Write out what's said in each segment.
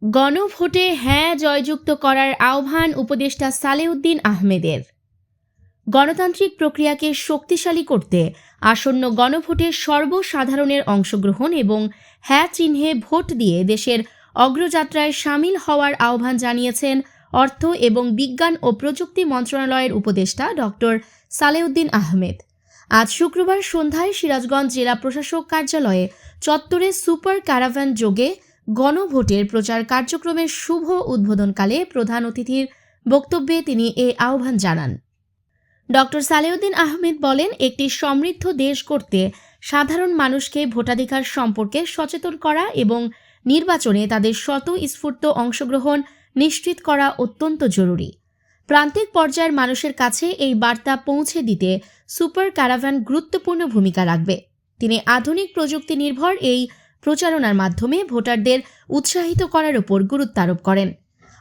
গণভোটে হ্যাঁ জয়যুক্ত করার আহ্বান উপদেষ্টা সালেউদ্দিন আহমেদের। গণতান্ত্রিক প্রক্রিয়াকে শক্তিশালী করতে আসন্ন গণভোটে সর্বসাধারণের অংশগ্রহণ এবং হ্যাঁ চিহ্নে ভোট দিয়ে দেশের অগ্রযাত্রায় সামিল হওয়ার আহ্বান জানিয়েছেন অর্থ এবং বিজ্ঞান ও প্রযুক্তি মন্ত্রণালয়ের উপদেষ্টা ডক্টর সালেউদ্দিন আহমেদ। আজ শুক্রবার সন্ধ্যায় সিরাজগঞ্জ জেলা প্রশাসক কার্যালয়ে চত্বরে সুপার ক্যারাভান যোগে গণভোটের প্রচার কার্যক্রমের শুভ উদ্বোধনকালে প্রধান অতিথির বক্তব্যে তিনি এ আহ্বান জানান। ডক্টর সালেউদ্দিন আহমেদ বলেন, একটি সমৃদ্ধ দেশ গড়তে সাধারণ মানুষকে ভোটাধিকার সম্পর্কে সচেতন করা এবং নির্বাচনে তাদের স্বতঃস্ফূর্ত অংশগ্রহণ নিশ্চিত করা অত্যন্ত জরুরি। প্রান্তিক পর্যায়ের মানুষের কাছে এই বার্তা পৌঁছে দিতে সুপার ক্যারাভান গুরুত্বপূর্ণ ভূমিকা রাখবে। তিনি আধুনিক প্রযুক্তি নির্ভর এই প্রচারণার মাধ্যমে ভোটারদের উৎসাহিত করার উপর গুরুত্ব আরোপ করেন।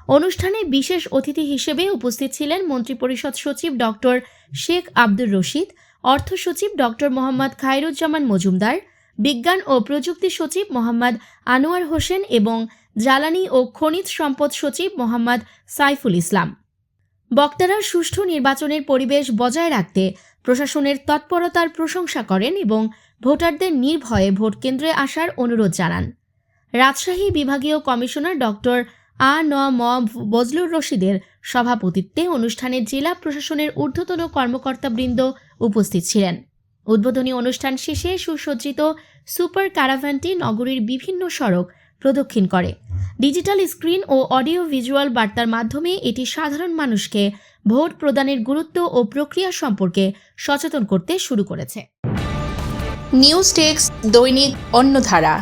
অনুষ্ঠানে বিশেষ অতিথি হিসেবে উপস্থিত ছিলেন মন্ত্রিপরিষদ সচিব ডক্টর শেখ আব্দুর রশিদ, অর্থ সচিব ডক্টর মোহাম্মদ খায়রুজ্জামান মজুমদার, বিজ্ঞান ও প্রযুক্তি সচিব মোহাম্মদ আনোয়ার হোসেন এবং জ্বালানি ও খনিজ সম্পদ সচিব মোহাম্মদ সাইফুল ইসলাম। বক্তারা সুষ্ঠু নির্বাচনের পরিবেশ বজায় রাখতে প্রশাসনের তৎপরতার প্রশংসা করেন এবং ভোটারদের নির্ভয়ে ভোট কেন্দ্রে আসার অনুরোধ জানান। রাজশাহী বিভাগীয় কমিশনার ডক্টর ম বজলুর রশিদের সভাপতিত্বে অনুষ্ঠানে জেলা প্রশাসনের ঊর্ধ্বতন কর্মকর্তাবৃন্দ উপস্থিত ছিলেন। উদ্বোধনী অনুষ্ঠান শেষে সুসজ্জিত সুপার ক্যারাভানটি নগরীর বিভিন্ন সড়ক প্রদক্ষিণ করে। ডিজিটাল স্ক্রিন ও অডিও ভিজুয়াল বার্তার মাধ্যমে এটি সাধারণ মানুষকে ভোট প্রদানের গুরুত্ব ও প্রক্রিয়া সম্পর্কে সচেতন করতে শুরু করেছে। নিউজ টেক্স দৈনিক অন্যধারা।